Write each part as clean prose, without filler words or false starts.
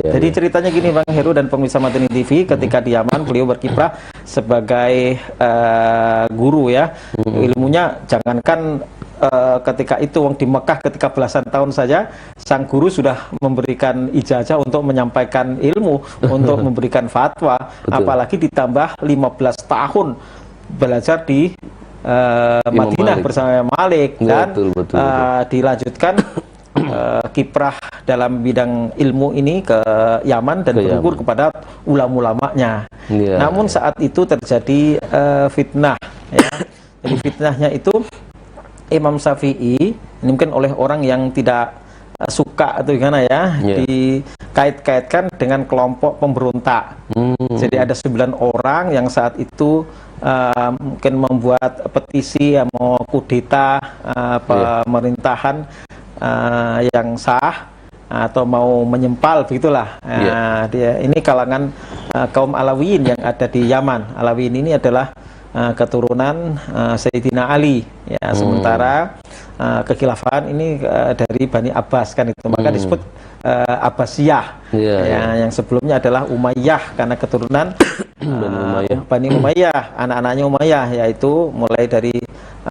Jadi ceritanya gini Bang Heru dan pemirsa Madani TV, ketika di Yaman beliau berkiprah sebagai guru ya. Ilmunya jangankan ketika itu di Mekah ketika belasan tahun saja sang guru sudah memberikan ijazah untuk menyampaikan ilmu, untuk memberikan fatwa, apalagi ditambah 15 tahun belajar di Madinah bersama Malik dan dilanjutkan kiprah dalam bidang ilmu ini ke Yaman dan bergugur kepada ulama-ulamanya. Namun saat itu terjadi fitnah ya. Jadi fitnahnya itu Imam Syafi'i ini mungkin oleh orang yang tidak suka atau gimana ya, dikait-kaitkan dengan kelompok pemberontak. Jadi ada 9 orang yang saat itu mungkin membuat petisi yang mau kudeta pemerintahan yang sah atau mau menyempal begitulah. Ini kalangan kaum Alawiyin yang ada di Yaman. Alawiyin ini adalah keturunan Sayyidina Ali ya, sementara kekhilafahan ini dari Bani Abbas kan itu, maka disebut Abbasiyah yang sebelumnya adalah Umayyah karena keturunan Bani Umayyah, anak-anaknya Umayyah, yaitu mulai dari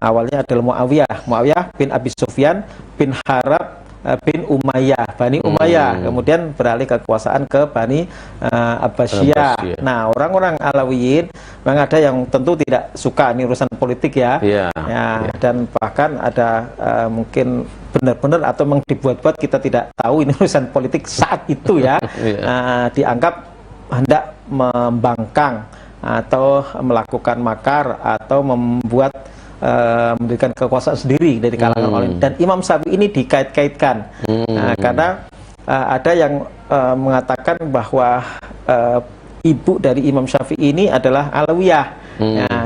awalnya adalah Muawiyah bin Abi Sufyan bin Harab bin Umayyah, Bani Umayyah, kemudian beralih kekuasaan ke Bani Abbasiyah. Nah, orang-orang Alawiyin memang ada yang tentu tidak suka ini urusan politik ya, dan bahkan ada mungkin benar-benar atau memang dibuat-buat, kita tidak tahu ini urusan politik saat itu ya, dianggap hendak membangkang atau melakukan makar atau membuat memberikan kekuasaan sendiri dari kalangan orang. Dan Imam Syafi'i ini dikait-kaitkan karena ada yang mengatakan bahwa ibu dari Imam Syafi'i ini adalah Alawiyah.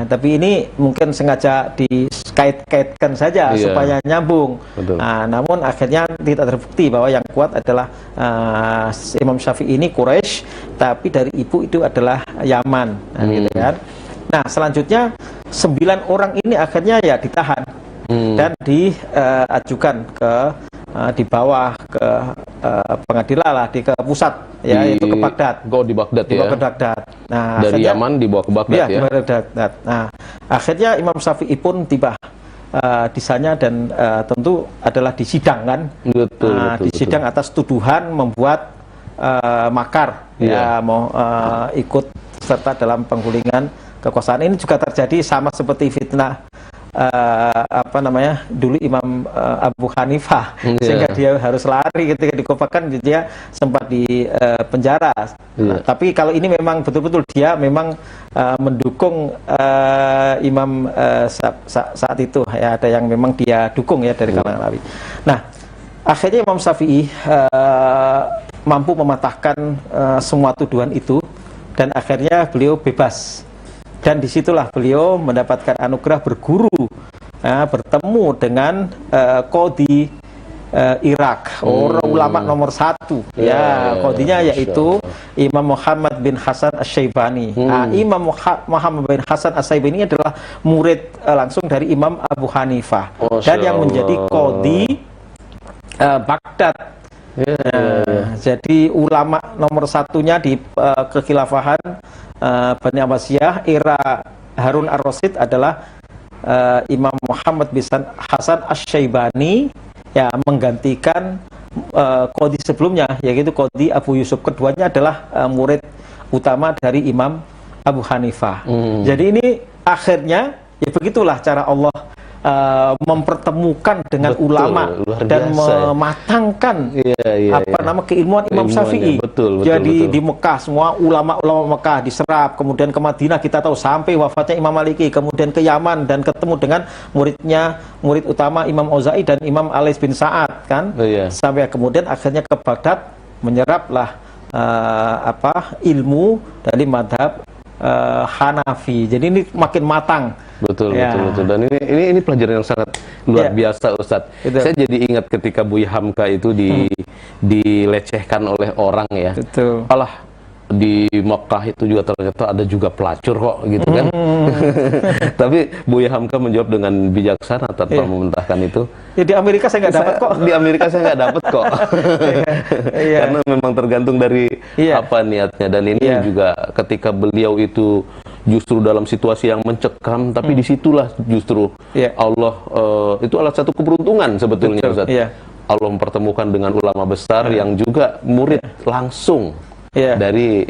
Tapi ini mungkin sengaja dikait-kaitkan saja supaya nyambung. Namun akhirnya tidak terbukti bahwa yang kuat adalah Imam Syafi'i ini Quraisy, tapi dari ibu itu adalah Yaman, gitu kan. Nah, selanjutnya 9 orang ini akhirnya ya ditahan dan diajukan ke di bawah ke pengadilan lah, ke pusat ya, yaitu ke Baghdad. Di Baghdad ya. Ke Baghdad. Nah, dari akhirnya, Yaman dibawa ke Baghdad ya. Baghdad. Nah, akhirnya Imam Syafi'i pun tiba di sana dan tentu adalah disidang kan. Disidang atas tuduhan membuat makar mau ikut serta dalam penggulingan kekuasaan. Ini juga terjadi sama seperti fitnah dulu Imam Abu Hanifah, sehingga dia harus lari ketika dikopakan, dia sempat di penjara. Tapi kalau ini memang betul-betul dia memang mendukung Imam saat itu ya, ada yang memang dia dukung ya dari kalangan Alawi. Nah, akhirnya Imam Syafi'i mampu mematahkan semua tuduhan itu dan akhirnya beliau bebas. Dan disitulah beliau mendapatkan anugerah berguru, bertemu dengan Qadhi Irak, orang ulama nomor 1 ya, qadhinya yaitu Imam Muhammad bin Hasan Asy-Syaibani. Imam Muhammad bin Hasan Asy-Syaibani adalah murid langsung dari Imam Abu Hanifah dan yang menjadi qadhi Baghdad. Jadi ulama nomor 1-nya di kekhilafahan Bani Abbasiyah era Harun ar-Rasyid adalah Imam Muhammad bin Hasan Asy-Syaibani ya, menggantikan qadhi sebelumnya yaitu qadhi Abu Yusuf. Keduanya adalah murid utama dari Imam Abu Hanifah. Jadi ini akhirnya ya begitulah cara Allah mempertemukan dengan ulama dan mematangkan keilmuan Imam Syafi'i. Jadi di Mekah semua ulama-ulama Mekah diserap, kemudian ke Madinah kita tahu sampai wafatnya Imam Maliki, kemudian ke Yaman dan ketemu dengan murid utama Imam Auza'i dan Imam Alais bin Sa'ad kan, sampai kemudian akhirnya ke Baghdad menyeraplah ilmu dari madhab Hanafi. Jadi ini makin matang. Betul. Dan ini pelajaran yang sangat luar biasa, Ustadz. Saya jadi ingat ketika Buya Hamka itu dilecehkan oleh orang ya. di Mekah itu juga ternyata ada juga pelacur kok gitu kan. Tapi Buya Hamka menjawab dengan bijaksana tanpa mementahkan itu. Ya, di Amerika saya nggak dapat kok. Di Amerika saya nggak dapat kok. Karena memang tergantung dari apa niatnya. Dan ini juga ketika beliau itu justru dalam situasi yang mencekam, tapi disitulah justru Allah itu adalah satu keberuntungan sebetulnya, Ustaz. Allah mempertemukan dengan ulama besar yang juga murid langsung dari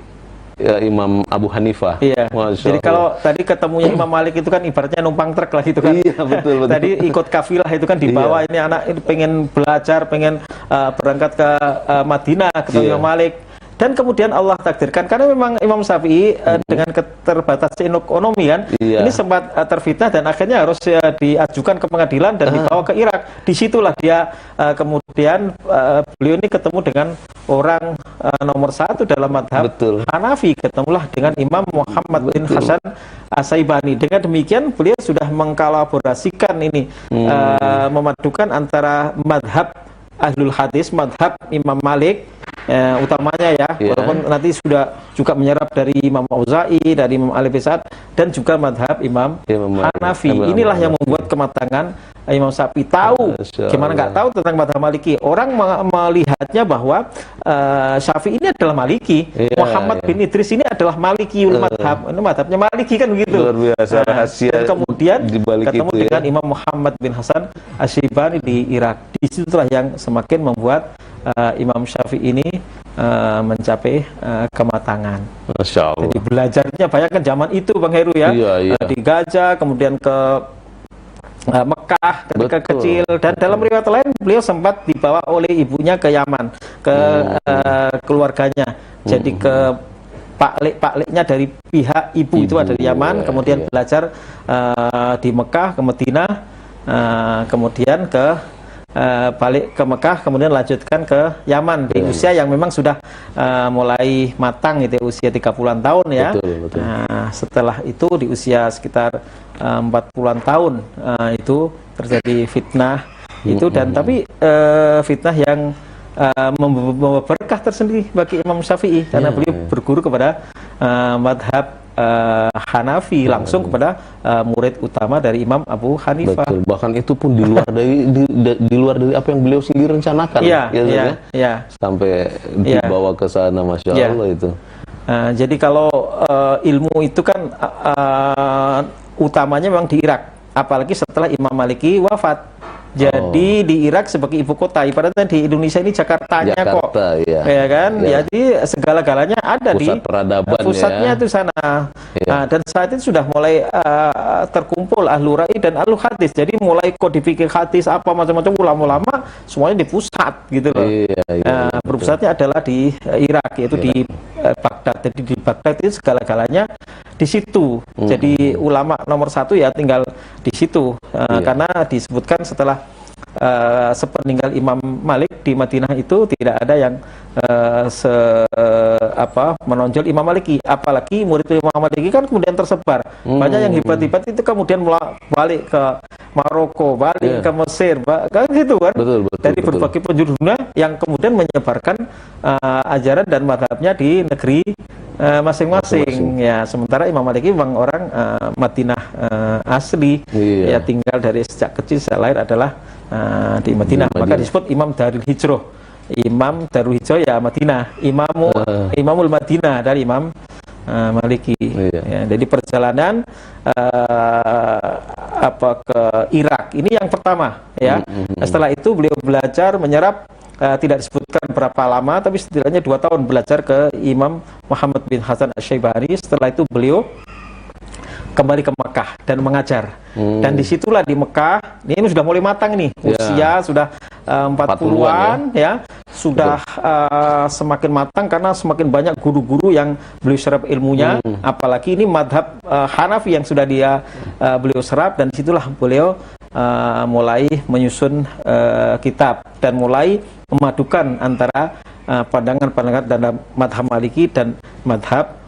Imam Abu Hanifah. Jadi kalau tadi ketemunya Imam Malik itu kan ibaratnya numpang truk lah gitu kan. Betul. Tadi ikut kafilah itu kan dibawa, ini anak ini pengen belajar, pengen berangkat ke Madinah ketemu Imam Malik. Dan kemudian Allah takdirkan, karena memang Imam Syafi'i dengan keterbatasan ekonomi kan, ini sempat terfitnah dan akhirnya harus diajukan ke pengadilan dan dibawa ke Irak. Disitulah dia kemudian beliau ini ketemu dengan orang nomor satu dalam madhab Hanafi, ketemulah dengan Imam Muhammad bin Hasan As-Syaibani. Dengan demikian beliau sudah mengkolaborasikan ini, memadukan antara madhab Ahlul Hadis, madhab Imam Malik utamanya walaupun nanti sudah juga menyerap dari Imam Auza'i, dari Imam Al-Fisad, dan juga madhab Imam Hanafi. Inilah yang membuat kematangan Imam Syafi'i. Tahu gimana nggak tahu tentang madhab Maliki. Orang melihatnya bahwa Syafi'i ini adalah Maliki, Muhammad bin Idris ini adalah Malikiul madhab, ini madhabnya Maliki kan begitu. Luar biasa rahasia. Dan kemudian ketemu itu, dengan Imam Muhammad bin Hasan Asy-Syaibani di Irak. Disitulah yang semakin membuat Imam Syafi'i ini mencapai kematangan. Masya Allah. Jadi belajarnya banyak kan zaman itu, Bang Heru ya. Di Gajah, kemudian ke Mekah ketika kecil, dan dalam riwayat lain beliau sempat dibawa oleh ibunya ke Yaman, ke keluarganya. Jadi ke pakliknya dari pihak ibu itu ada di Yaman, kemudian belajar di Mekah, ke Madinah, kemudian balik ke Mekah, kemudian lanjutkan ke Yaman di usia yang memang sudah mulai matang, itu usia 30-an tahun ya. Nah, setelah itu di usia sekitar 40-an tahun itu terjadi fitnah itu, dan tapi fitnah yang membawa berkah tersendiri bagi Imam Syafi'i, karena beliau berguru kepada madhab Hanafi, langsung kepada murid utama dari Imam Abu Hanifah. Betul. Bahkan itu pun di luar dari apa yang beliau sendiri rencanakan. Sampai dibawa ke sana, Masya Allah itu. Jadi kalau ilmu itu kan utamanya memang di Irak, apalagi setelah Imam Maliki wafat. Jadi di Irak sebagai ibu kota, ibaratnya di Indonesia ini Jakartanya kok, ya kan? Jadi segala-galanya ada pusat peradaban, pusatnya itu sana. Dan saat itu sudah mulai terkumpul ahlu ra'i dan ahlu hadis. Jadi mulai kodifikasi hadis apa macam-macam ulama-ulama semuanya di pusat gitu loh. Berpusatnya adalah di Irak, yaitu di Baghdad. Jadi di Baghdad itu segala-galanya di situ. Jadi ulama nomor satu ya tinggal di situ, karena disebutkan setelah sepeninggal Imam Malik di Madinah itu tidak ada yang menonjol Imam Maliki, apalagi murid Imam Maliki kan kemudian tersebar. Banyak yang hebat-hebat itu kemudian balik ke Maroko, balik ke Mesir, kan gitu kan. Dari berbagai penjuru dunia yang kemudian menyebarkan ajaran dan madhabnya di negeri masing-masing. Ya, sementara Imam Maliki memang orang Madinah asli, ya tinggal dari sejak kecil, sejak lahir adalah di Madinah. Maka disebut Imam Darul Hijrah. Imam Darul Hijrah ya Madinah, Imamul Madinah dari Imam Maliki. Ya, jadi perjalanan ke Irak ini yang pertama ya. Setelah itu beliau belajar menyerap, tidak disebutkan berapa lama, tapi setidaknya 2 tahun belajar ke Imam Muhammad bin Hasan Asy-Syaibani. Setelah itu beliau kembali ke Mekah dan mengajar. Dan disitulah di Mekah, ini sudah mulai matang nih, usia sudah 40-an ya, sudah semakin matang karena semakin banyak guru-guru yang beliau serap ilmunya, apalagi ini madhab Hanafi yang sudah beliau serap, dan disitulah beliau mulai menyusun kitab dan mulai memadukan antara pandangan-pandangan dalam madhab Maliki dan madhab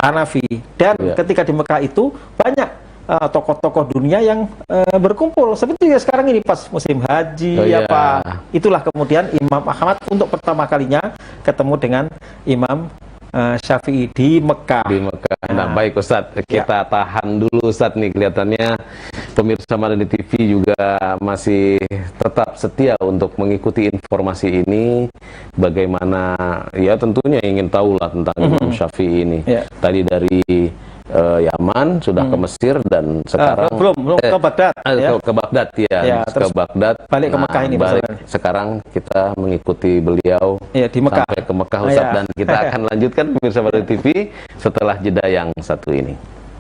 Hanafi. Dan ketika di Mekah itu banyak tokoh-tokoh dunia yang berkumpul, seperti sekarang ini pas musim haji itulah kemudian Imam Ahmad untuk pertama kalinya ketemu dengan Imam Syafi'i di Mekah. Di Mekah. Nah, baik Ustadz, kita tahan dulu Ustadz nih, kelihatannya pemirsa Madani TV juga masih tetap setia untuk mengikuti informasi ini. Bagaimana, ya tentunya ingin tahu lah tentang Imam Syafi'i ini. Tadi dari Yaman sudah ke Mesir dan sekarang belum ke Baghdad, ke Baghdad ya, terus ke Baghdad, balik ke Mekah ini sekarang kita mengikuti beliau di Mekah. Sampai ke Mekah Ustadz, dan kita akan lanjutkan pemirsa Madani TV setelah jeda yang satu ini.